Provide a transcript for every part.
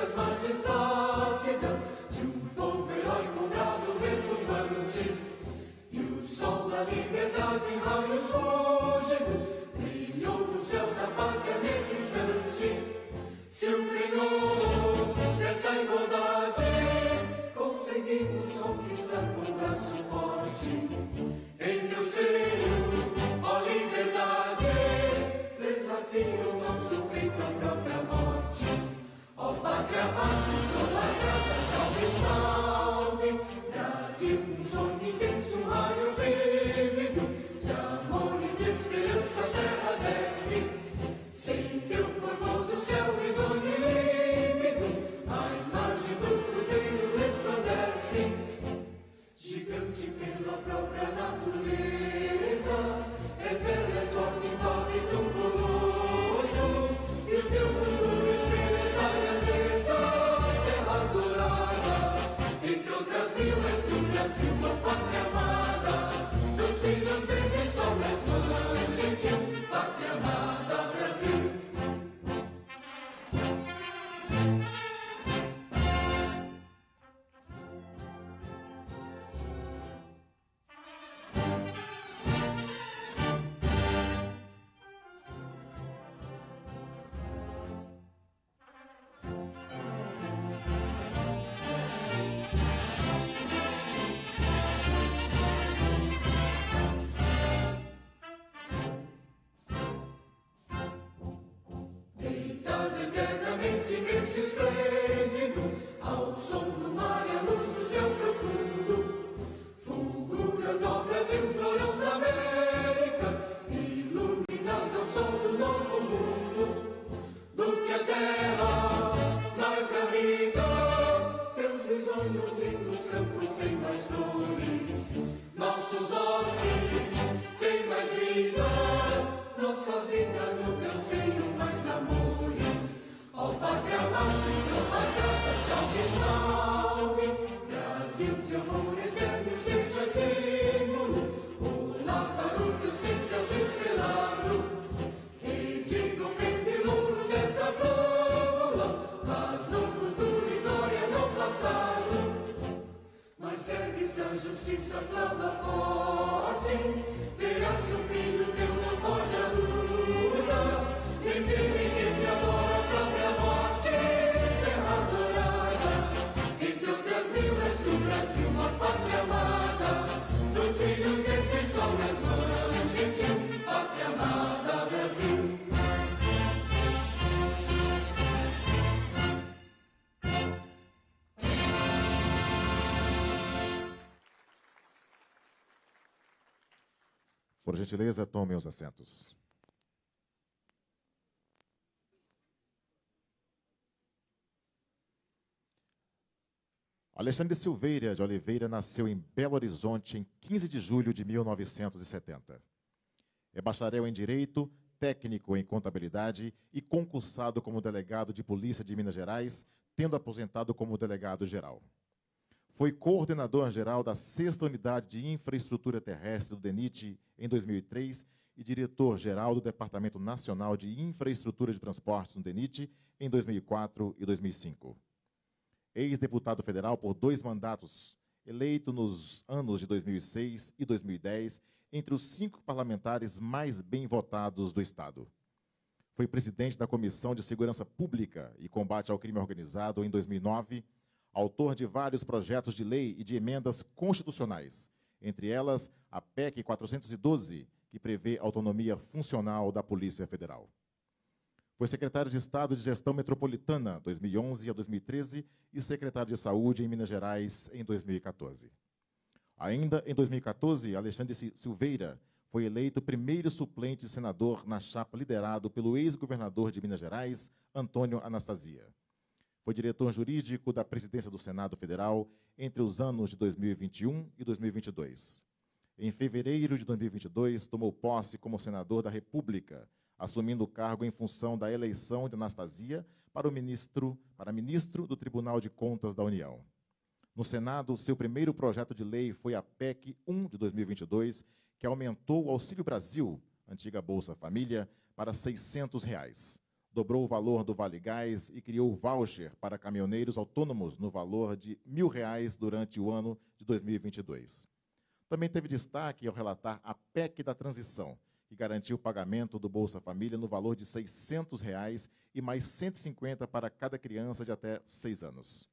das margens plácidas de um povo herói com brado retumbante. E o sol da liberdade, raios fúlgidos, brilhou no céu da pátria nesse instante. Se o penhor dessa igualdade conseguimos conquistar com o braço forte, em teu seio, ó liberdade, desafia o nosso peito à própria morte. Ó pátria amada, idolatrada, salve, salve, Brasil, um sonho intenso, um raio vívido, de amor e de esperança a terra desce. Sem teu formoso céu risonho e límpido, a imagem do cruzeiro resplandece. Gigante pela própria natureza, és bela, és forte, impávido, colosso, e o teu futuro espelha essa grandeza, terra dourada. Entre outras mil és do Brasil, a pátria amada, dos filhos desse sol és mãe gentil, pátria amada, Brasil. Deitado eternamente imenso e esplêndido, ao som do mar e à luz do céu profundo, fulguras, ó Brasil, florão da América, iluminado ao sol do novo mundo. Do que a terra mais garrida, teus risonhos lindos campos têm mais flores, nossos bosques têm mais vida, nossa vida no teu seio mais amores. Ó pátria amada, idolatrada, salve, salve, Brasil de amor eterno seja símbolo, olá para o que ostentas estrelado, e digam verde louro desta flâmula, paz no futuro e glória no passado. Mas ergues a justiça, clama forte, verás que o filho teu não foge à luta, nem teme quem te adora a própria morte, terra dourada. Entre outras mil és do Brasil, a pátria amada, dos filhos deste sol és mãe gentil, pátria amada, Brasil. Por gentileza, tomem os assentos. Alexandre Silveira de Oliveira nasceu em Belo Horizonte em 15 de julho de 1970. É bacharel em Direito, técnico em Contabilidade e concursado como delegado de Polícia de Minas Gerais, tendo aposentado como delegado-geral. Foi coordenador-geral da 6ª Unidade de Infraestrutura Terrestre do DENIT em 2003 e diretor-geral do Departamento Nacional de Infraestrutura de Transportes no DENIT em 2004 e 2005. Ex-deputado federal por 2 mandatos, eleito nos anos de 2006 e 2010 entre os 5 parlamentares mais bem votados do Estado. Foi presidente da Comissão de Segurança Pública e Combate ao Crime Organizado em 2009, autor de vários projetos de lei e de emendas constitucionais, entre elas a PEC 412, que prevê autonomia funcional da Polícia Federal. Foi secretário de Estado de Gestão Metropolitana, 2011 a 2013, e secretário de Saúde em Minas Gerais, em 2014. Ainda em 2014, Alexandre Silveira foi eleito primeiro suplente senador na chapa liderado pelo ex-governador de Minas Gerais, Antônio Anastasia. Foi diretor jurídico da Presidência do Senado Federal entre os anos de 2021 e 2022. Em fevereiro de 2022, tomou posse como senador da República, assumindo o cargo em função da eleição de Anastasia para ministro do Tribunal de Contas da União. No Senado, seu primeiro projeto de lei foi a PEC 1 de 2022, que aumentou o Auxílio Brasil, antiga Bolsa Família, para R$ 600. dobrou o valor do Vale Gás e criou voucher para caminhoneiros autônomos no valor de R$ 1.000 durante o ano de 2022. Também teve destaque ao relatar a PEC da transição, que garantiu o pagamento do Bolsa Família no valor de R$ 600 e mais 150 para cada criança de até 6 anos.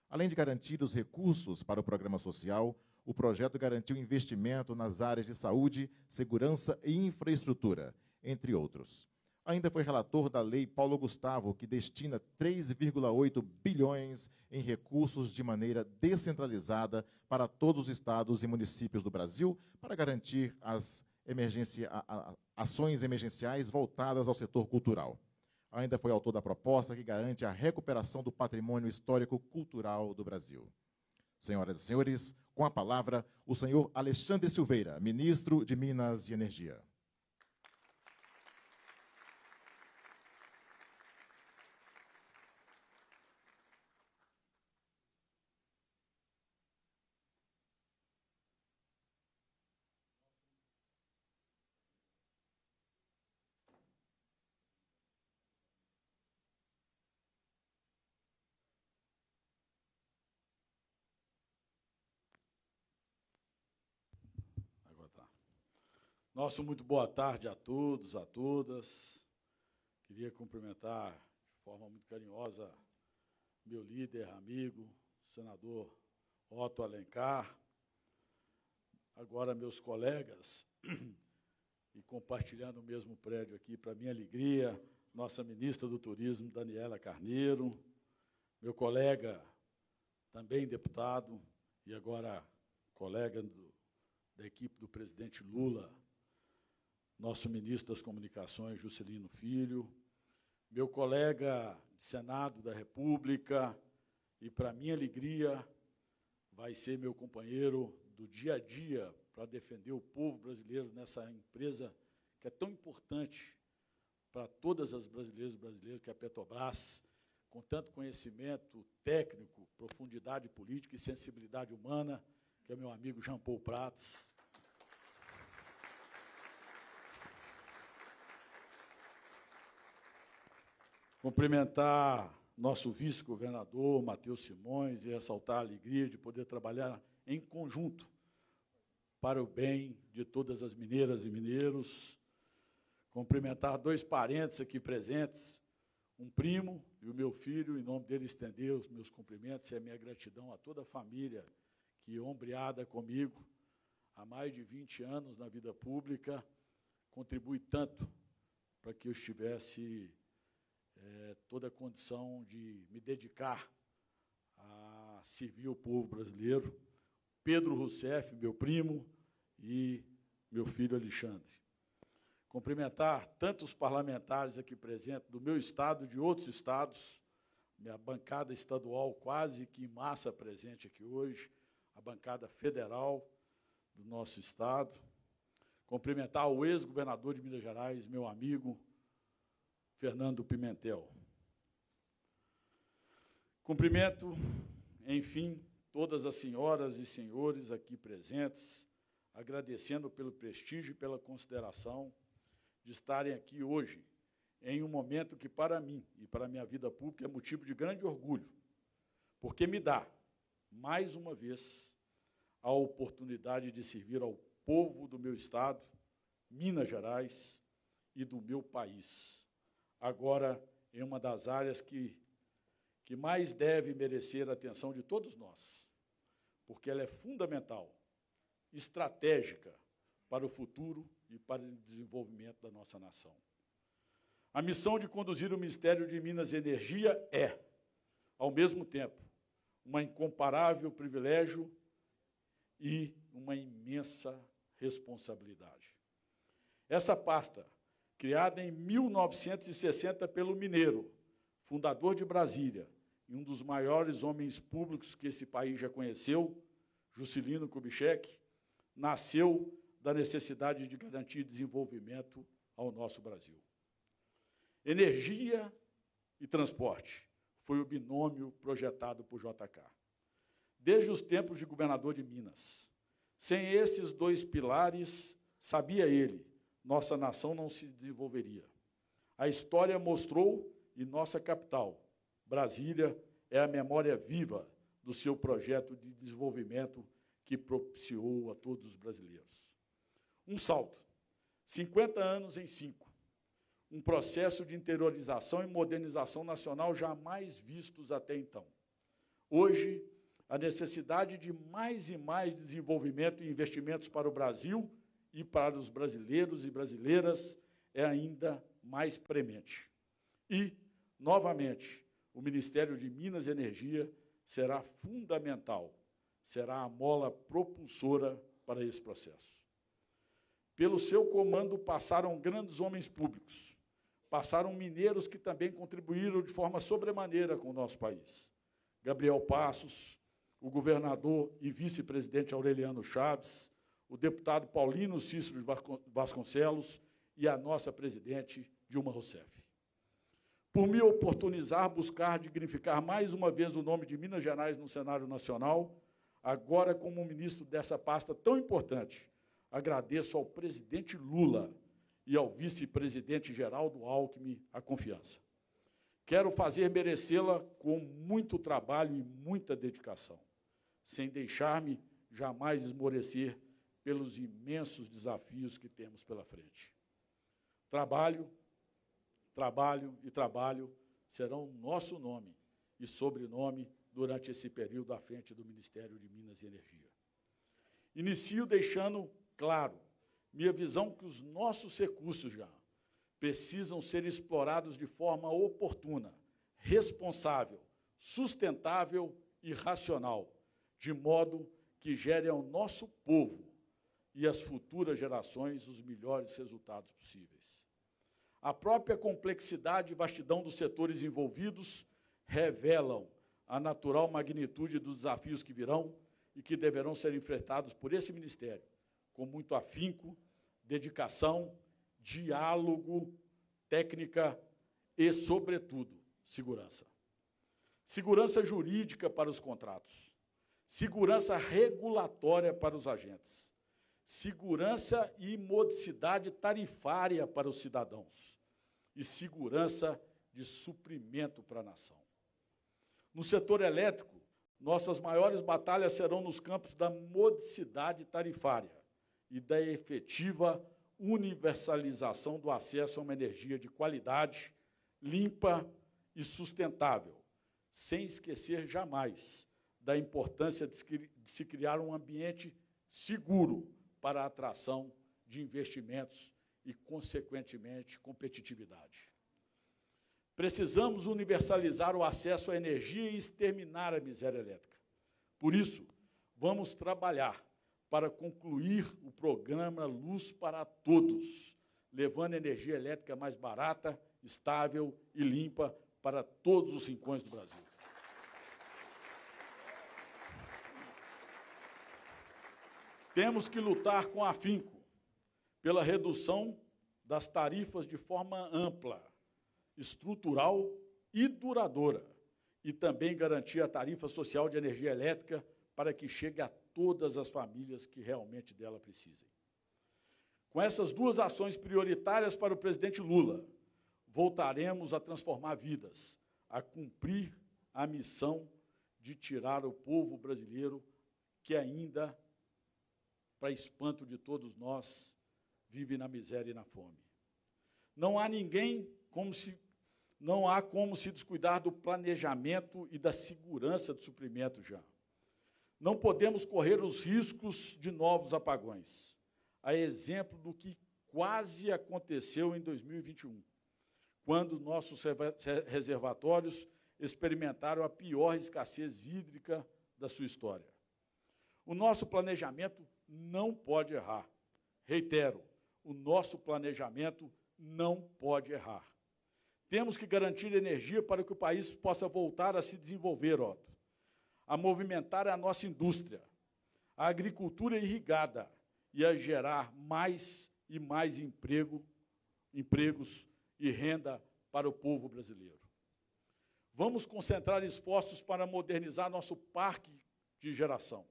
Além de garantir os recursos para o programa social, o projeto garantiu investimento nas áreas de saúde, segurança e infraestrutura, entre outros. Ainda foi relator da Lei Paulo Gustavo, que destina 3,8 bilhões em recursos de maneira descentralizada para todos os estados e municípios do Brasil para garantir as ações emergenciais voltadas ao setor cultural. Ainda foi autor da proposta que garante a recuperação do patrimônio histórico-cultural do Brasil. Senhoras e senhores, com a palavra, o senhor Alexandre Silveira, ministro de Minas e Energia. Nosso muito boa tarde a todos, a todas. Queria cumprimentar de forma muito carinhosa meu líder, amigo, senador Otto Alencar, agora meus colegas, e compartilhando o mesmo prédio aqui, para minha alegria, nossa ministra do Turismo, Daniela Carneiro, meu colega, também deputado, e agora colega da equipe do presidente Lula, nosso ministro das Comunicações, Juscelino Filho, meu colega de Senado da República, e, para minha alegria, vai ser meu companheiro do dia a dia para defender o povo brasileiro nessa empresa que é tão importante para todas as brasileiras e brasileiros, que é a Petrobras, com tanto conhecimento técnico, profundidade política e sensibilidade humana, que é meu amigo Jean Paul Prats. Cumprimentar nosso vice-governador, Matheus Simões, e ressaltar a alegria de poder trabalhar em conjunto para o bem de todas as mineiras e mineiros. Cumprimentar dois parentes aqui presentes, um primo e o meu filho, em nome dele estender os meus cumprimentos e a minha gratidão a toda a família que, ombreada comigo há mais de 20 anos na vida pública, contribui tanto para que eu estivesse toda a condição de me dedicar a servir o povo brasileiro. Pedro Rousseff, meu primo, e meu filho Alexandre. Cumprimentar tantos parlamentares aqui presentes do meu estado e de outros estados, minha bancada estadual quase que em massa presente aqui hoje, a bancada federal do nosso estado. Cumprimentar o ex-governador de Minas Gerais, meu amigo, Fernando Pimentel. Cumprimento, enfim, todas as senhoras e senhores aqui presentes, agradecendo pelo prestígio e pela consideração de estarem aqui hoje, em um momento que, para mim e para a minha vida pública, é motivo de grande orgulho, porque me dá, mais uma vez, a oportunidade de servir ao povo do meu estado, Minas Gerais, e do meu país. Agora, em uma das áreas que mais deve merecer a atenção de todos nós, porque ela é fundamental, estratégica para o futuro e para o desenvolvimento da nossa nação. A missão de conduzir o Ministério de Minas e Energia é, ao mesmo tempo, um incomparável privilégio e uma imensa responsabilidade. Essa pasta, criada em 1960 pelo mineiro, fundador de Brasília, e um dos maiores homens públicos que esse país já conheceu, Juscelino Kubitschek, nasceu da necessidade de garantir desenvolvimento ao nosso Brasil. Energia e transporte foi o binômio projetado por JK. Desde os tempos de governador de Minas. Sem esses dois pilares, sabia ele, nossa nação não se desenvolveria. A história mostrou, e nossa capital, Brasília, é a memória viva do seu projeto de desenvolvimento que propiciou a todos os brasileiros. Um salto, 50 anos em 5, um processo de interiorização e modernização nacional jamais vistos até então. Hoje, a necessidade de mais e mais desenvolvimento e investimentos para o Brasil e para os brasileiros e brasileiras é ainda mais premente. E, novamente, o Ministério de Minas e Energia será fundamental, será a mola propulsora para esse processo. Pelo seu comando passaram grandes homens públicos, passaram mineiros que também contribuíram de forma sobremaneira com o nosso país. Gabriel Passos, o governador e vice-presidente Aureliano Chaves, o deputado Paulino Cícero de Vasconcelos e a nossa presidente Dilma Rousseff. Por me oportunizar buscar dignificar mais uma vez o nome de Minas Gerais no cenário nacional, agora como ministro dessa pasta tão importante, agradeço ao presidente Lula e ao vice-presidente Geraldo Alckmin a confiança. Quero fazer merecê-la com muito trabalho e muita dedicação, sem deixar-me jamais esmorecer pelos imensos desafios que temos pela frente. Trabalho, trabalho e trabalho serão nosso nome e sobrenome durante esse período à frente do Ministério de Minas e Energia. Inicio deixando claro minha visão que os nossos recursos já precisam ser explorados de forma oportuna, responsável, sustentável e racional, de modo que gere ao nosso povo e às futuras gerações os melhores resultados possíveis. A própria complexidade e vastidão dos setores envolvidos revelam a natural magnitude dos desafios que virão e que deverão ser enfrentados por esse Ministério, com muito afinco, dedicação, diálogo, técnica e, sobretudo, segurança. Segurança jurídica para os contratos, segurança regulatória para os agentes, segurança e modicidade tarifária para os cidadãos e segurança de suprimento para a nação. No setor elétrico, nossas maiores batalhas serão nos campos da modicidade tarifária e da efetiva universalização do acesso a uma energia de qualidade, limpa e sustentável, sem esquecer jamais da importância de se criar um ambiente seguro para a atração de investimentos e, consequentemente, competitividade. Precisamos universalizar o acesso à energia e exterminar a miséria elétrica. Por isso, vamos trabalhar para concluir o programa Luz para Todos, levando energia elétrica mais barata, estável e limpa para todos os rincões do Brasil. Temos que lutar com afinco pela redução das tarifas de forma ampla, estrutural e duradoura, e também garantir a tarifa social de energia elétrica para que chegue a todas as famílias que realmente dela precisem. Com essas duas ações prioritárias para o presidente Lula, voltaremos a transformar vidas, a cumprir a missão de tirar o povo brasileiro que ainda, para espanto de todos nós, vive na miséria e na fome. Não há como se descuidar do planejamento e da segurança de suprimento já. Não podemos correr os riscos de novos apagões, a exemplo do que quase aconteceu em 2021, quando nossos reservatórios experimentaram a pior escassez hídrica da sua história. O nosso planejamento não pode errar. Reitero, o nosso planejamento não pode errar. Temos que garantir energia para que o país possa voltar a se desenvolver, Otto, a movimentar a nossa indústria, a agricultura irrigada e a gerar mais e mais empregos e renda para o povo brasileiro. Vamos concentrar esforços para modernizar nosso parque de geração,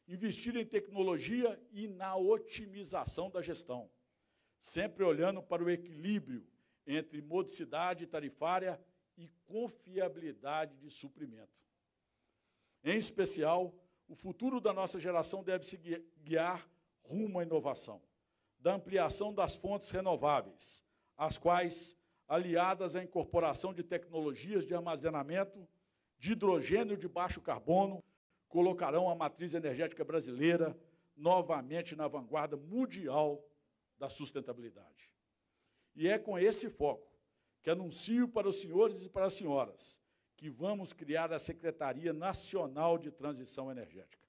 investir em tecnologia e na otimização da gestão, sempre olhando para o equilíbrio entre modicidade tarifária e confiabilidade de suprimento. Em especial, o futuro da nossa geração deve se guiar rumo à inovação, da ampliação das fontes renováveis, as quais, aliadas à incorporação de tecnologias de armazenamento, de hidrogênio de baixo carbono, colocarão a matriz energética brasileira novamente na vanguarda mundial da sustentabilidade. E é com esse foco que anuncio para os senhores e para as senhoras que vamos criar a Secretaria Nacional de Transição Energética,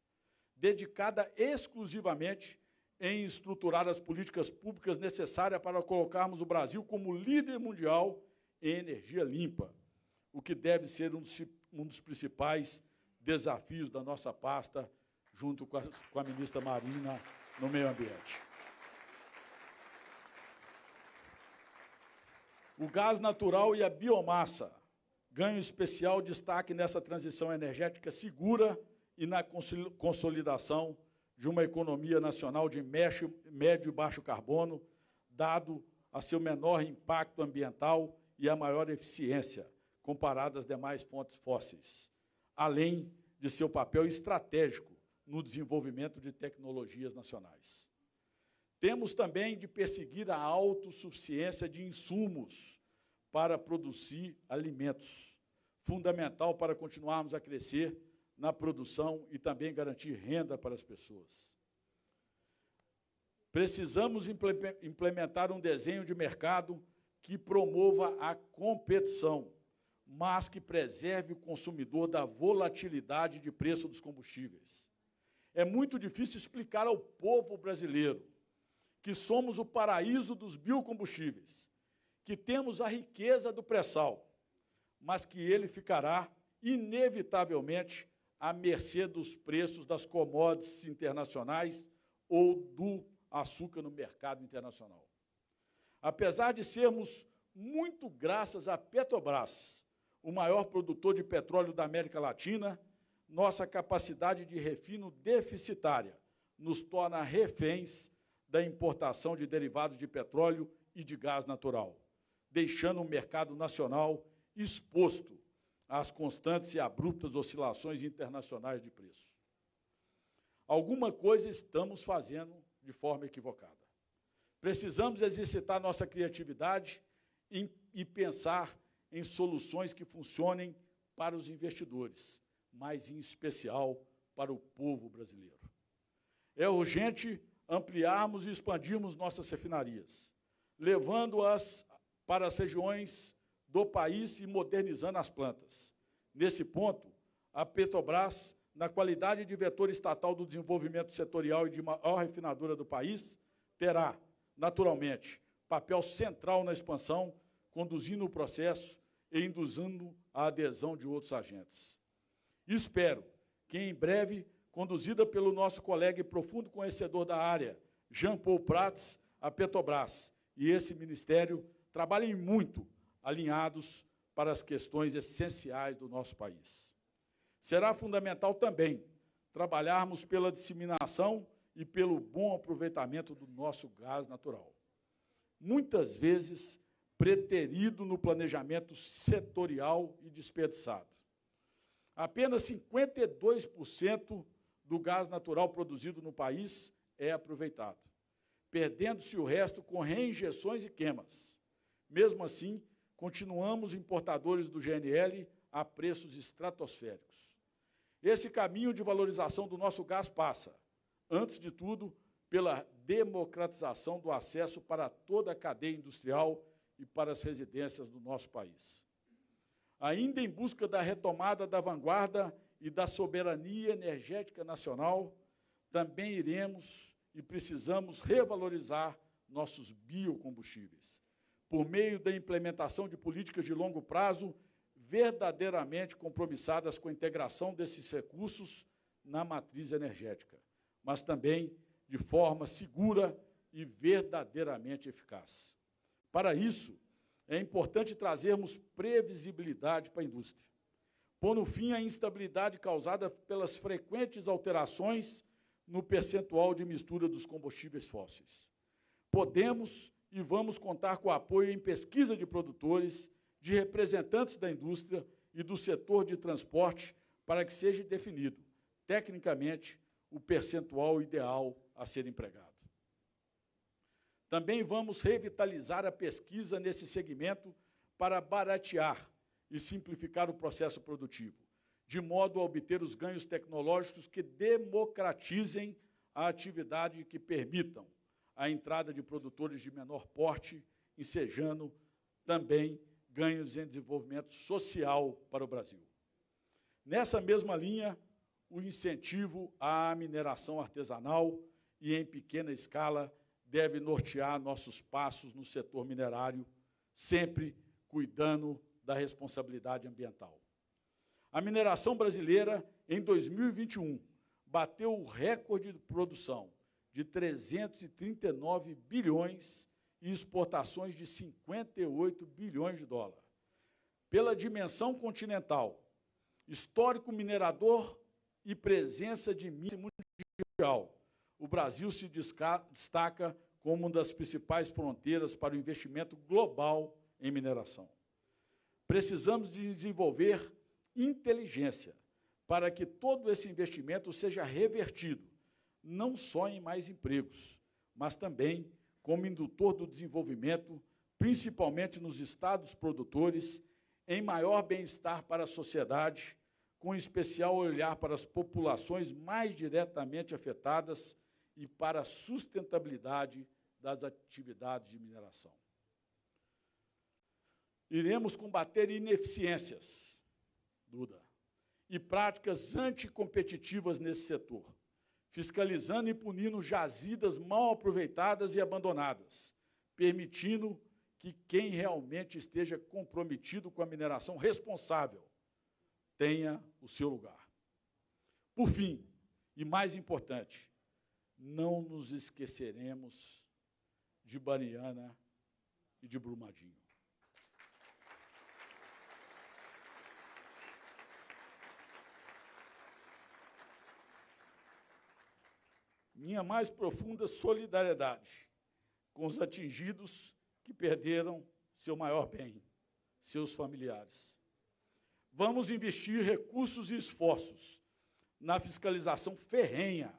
dedicada exclusivamente em estruturar as políticas públicas necessárias para colocarmos o Brasil como líder mundial em energia limpa, o que deve ser um dos principais desafios da nossa pasta, junto com a ministra Marina, no meio ambiente. O gás natural e a biomassa ganham especial destaque nessa transição energética segura e na consolidação de uma economia nacional de médio e baixo carbono, dado a seu menor impacto ambiental e a maior eficiência, comparado às demais fontes fósseis, além de seu papel estratégico no desenvolvimento de tecnologias nacionais. Temos também de perseguir a autossuficiência de insumos para produzir alimentos, fundamental para continuarmos a crescer na produção e também garantir renda para as pessoas. Precisamos implementar um desenho de mercado que promova a competição, mas que preserve o consumidor da volatilidade de preço dos combustíveis. É muito difícil explicar ao povo brasileiro que somos o paraíso dos biocombustíveis, que temos a riqueza do pré-sal, mas que ele ficará, inevitavelmente, à mercê dos preços das commodities internacionais ou do açúcar no mercado internacional. Apesar de sermos, muito graças à Petrobras, o maior produtor de petróleo da América Latina, nossa capacidade de refino deficitária nos torna reféns da importação de derivados de petróleo e de gás natural, deixando o mercado nacional exposto às constantes e abruptas oscilações internacionais de preço. Alguma coisa estamos fazendo de forma equivocada. Precisamos exercitar nossa criatividade e pensar em soluções que funcionem para os investidores, mas, em especial, para o povo brasileiro. É urgente ampliarmos e expandirmos nossas refinarias, levando-as para as regiões do país e modernizando as plantas. Nesse ponto, a Petrobras, na qualidade de vetor estatal do desenvolvimento setorial e de maior refinadora do país, terá, naturalmente, papel central na expansão, conduzindo o processo e induzindo a adesão de outros agentes. Espero que, em breve, conduzida pelo nosso colega e profundo conhecedor da área, Jean Paul Prats, a Petrobras e esse Ministério trabalhem muito alinhados para as questões essenciais do nosso país. Será fundamental também trabalharmos pela disseminação e pelo bom aproveitamento do nosso gás natural, muitas vezes preterido no planejamento setorial e desperdiçado. Apenas 52% do gás natural produzido no país é aproveitado, perdendo-se o resto com reinjeções e queimas. Mesmo assim, continuamos importadores do GNL a preços estratosféricos. Esse caminho de valorização do nosso gás passa, antes de tudo, pela democratização do acesso para toda a cadeia industrial e para as residências do nosso país. Ainda em busca da retomada da vanguarda e da soberania energética nacional, também iremos e precisamos revalorizar nossos biocombustíveis, por meio da implementação de políticas de longo prazo verdadeiramente compromissadas com a integração desses recursos na matriz energética, mas também de forma segura e verdadeiramente eficaz. Para isso, é importante trazermos previsibilidade para a indústria, pondo fim à instabilidade causada pelas frequentes alterações no percentual de mistura dos combustíveis fósseis. Podemos e vamos contar com o apoio em pesquisa de produtores, de representantes da indústria e do setor de transporte para que seja definido, tecnicamente, o percentual ideal a ser empregado. Também vamos revitalizar a pesquisa nesse segmento para baratear e simplificar o processo produtivo, de modo a obter os ganhos tecnológicos que democratizem a atividade e que permitam a entrada de produtores de menor porte, ensejando também ganhos em desenvolvimento social para o Brasil. Nessa mesma linha, o incentivo à mineração artesanal e em pequena escala deve nortear nossos passos no setor minerário, sempre cuidando da responsabilidade ambiental. A mineração brasileira, em 2021, bateu o recorde de produção de 339 bilhões e exportações de 58 bilhões de dólares. Pela dimensão continental, histórico minerador e presença de minas mundial, o Brasil se destaca como uma das principais fronteiras para o investimento global em mineração. Precisamos de desenvolver inteligência para que todo esse investimento seja revertido, não só em mais empregos, mas também como indutor do desenvolvimento, principalmente nos estados produtores, em maior bem-estar para a sociedade, com especial olhar para as populações mais diretamente afetadas e para a sustentabilidade das atividades de mineração. Iremos combater ineficiências, Duda, e práticas anticompetitivas nesse setor, fiscalizando e punindo jazidas mal aproveitadas e abandonadas, permitindo que quem realmente esteja comprometido com a mineração responsável tenha o seu lugar. Por fim, e mais importante, não nos esqueceremos de Bariana e de Brumadinho. Minha mais profunda solidariedade com os atingidos que perderam seu maior bem, seus familiares. Vamos investir recursos e esforços na fiscalização ferrenha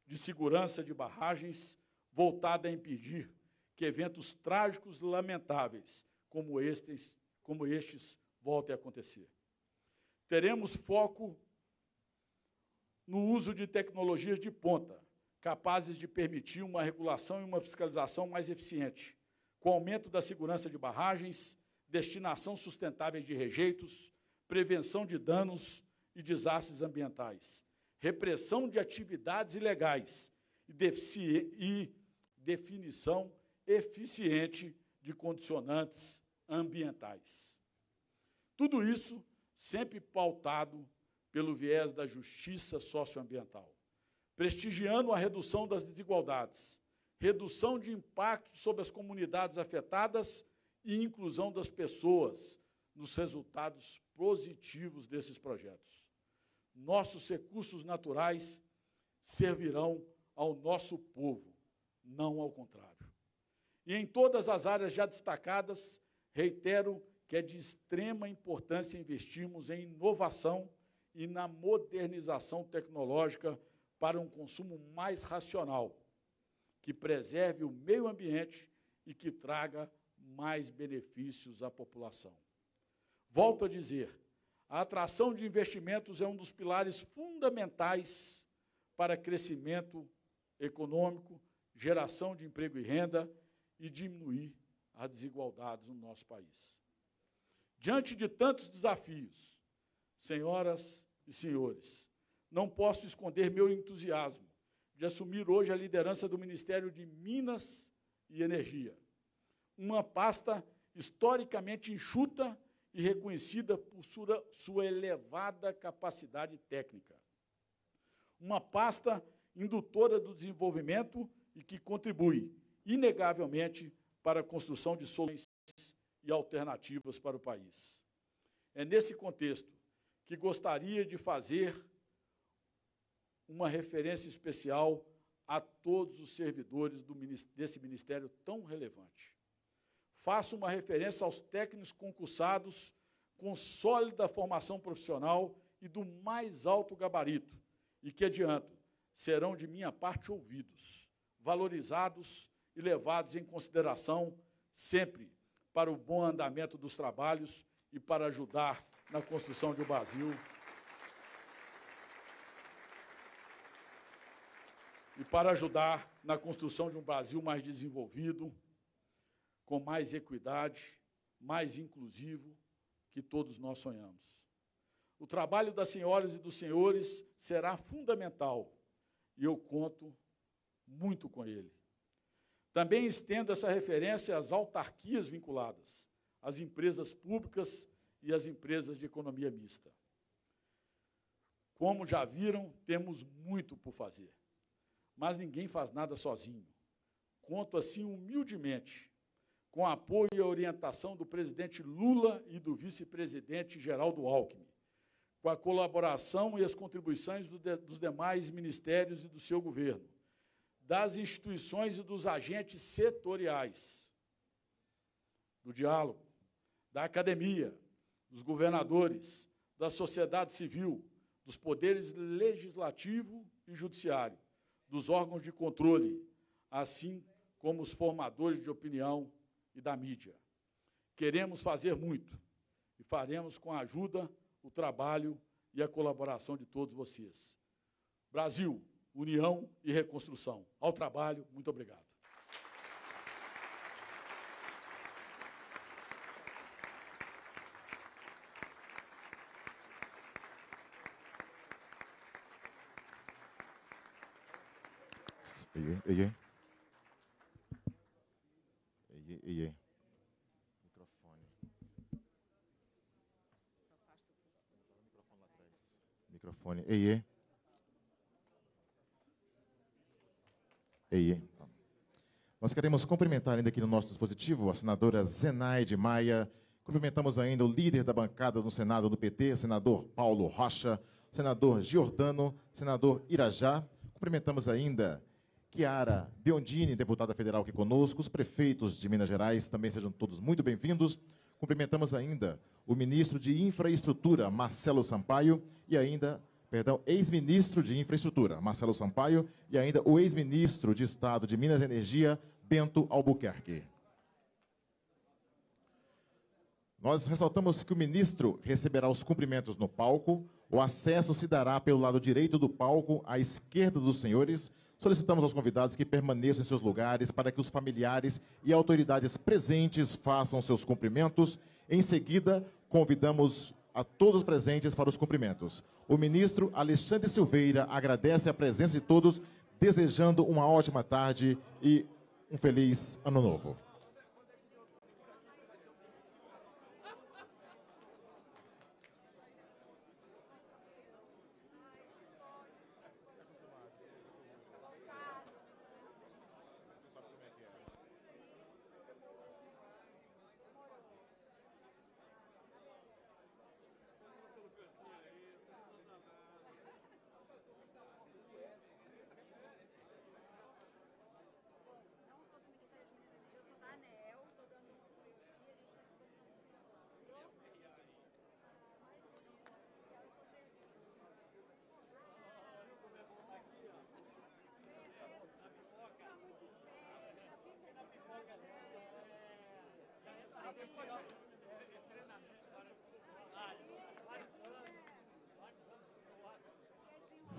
de segurança de barragens, voltada a impedir que eventos trágicos e lamentáveis como estes voltem a acontecer. Teremos foco no uso de tecnologias de ponta, capazes de permitir uma regulação e uma fiscalização mais eficiente, com aumento da segurança de barragens, destinação sustentável de rejeitos, prevenção de danos e desastres ambientais, repressão de atividades ilegais e definição eficiente de condicionantes ambientais. Tudo isso sempre pautado pelo viés da justiça socioambiental, prestigiando a redução das desigualdades, redução de impacto sobre as comunidades afetadas e inclusão das pessoas nos resultados positivos desses projetos. Nossos recursos naturais servirão ao nosso povo, não ao contrário. E em todas as áreas já destacadas, reitero que é de extrema importância investirmos em inovação e na modernização tecnológica para um consumo mais racional, que preserve o meio ambiente e que traga mais benefícios à população. Volto a dizer, a atração de investimentos é um dos pilares fundamentais para crescimento econômico, geração de emprego e renda e diminuir as desigualdades no nosso país. Diante de tantos desafios, senhoras e senhores, não posso esconder meu entusiasmo de assumir hoje a liderança do Ministério de Minas e Energia, uma pasta historicamente enxuta e reconhecida por sua elevada capacidade técnica. Uma pasta indutora do desenvolvimento e que contribui, inegavelmente, para a construção de soluções e alternativas para o país. É nesse contexto que gostaria de fazer uma referência especial a todos os servidores desse ministério tão relevante. Faço uma referência aos técnicos concursados com sólida formação profissional e do mais alto gabarito, e que, adianto, serão de minha parte ouvidos, valorizados e levados em consideração sempre para o bom andamento dos trabalhos e para ajudar na construção de um Brasil mais desenvolvido, com mais equidade, mais inclusivo, que todos nós sonhamos. O trabalho das senhoras e dos senhores será fundamental, e eu conto muito com ele. Também estendo essa referência às autarquias vinculadas, às empresas públicas e às empresas de economia mista. Como já viram, temos muito por fazer, mas ninguém faz nada sozinho. Conto, assim, humildemente, com a apoio e a orientação do presidente Lula e do vice-presidente Geraldo Alckmin, com a colaboração e as contribuições dos demais ministérios e do seu governo, das instituições e dos agentes setoriais, do diálogo, da academia, dos governadores, da sociedade civil, dos poderes legislativo e judiciário, dos órgãos de controle, assim como os formadores de opinião e da mídia. Queremos fazer muito e faremos com a ajuda, o trabalho e a colaboração de todos vocês. Brasil, união e reconstrução. Ao trabalho, muito obrigado. Ei. Microfone. Microfone. Ei. Nós queremos cumprimentar ainda aqui no nosso dispositivo a senadora Zenaide Maia. Cumprimentamos ainda o líder da bancada no Senado do PT, senador Paulo Rocha, senador Giordano, senador Irajá. Cumprimentamos ainda Chiara Biondini, deputada federal aqui conosco, os prefeitos de Minas Gerais, também sejam todos muito bem-vindos. Cumprimentamos ainda o ministro de Infraestrutura, Marcelo Sampaio, e ainda, ex-ministro de Infraestrutura, Marcelo Sampaio, e ainda o ex-ministro de Estado de Minas e Energia, Bento Albuquerque. Nós ressaltamos que o ministro receberá os cumprimentos no palco, o acesso se dará pelo lado direito do palco, à esquerda dos senhores. Solicitamos aos convidados que permaneçam em seus lugares para que os familiares e autoridades presentes façam seus cumprimentos. Em seguida, convidamos a todos os presentes para os cumprimentos. O ministro Alexandre Silveira agradece a presença de todos, desejando uma ótima tarde e um feliz ano novo.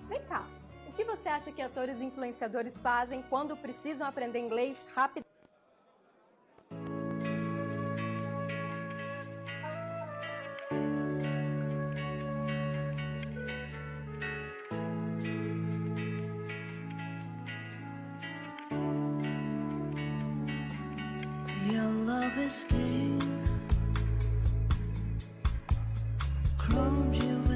Vem cá, o que você acha que atores e influenciadores fazem quando precisam aprender inglês rápido? Your love is king, chromed you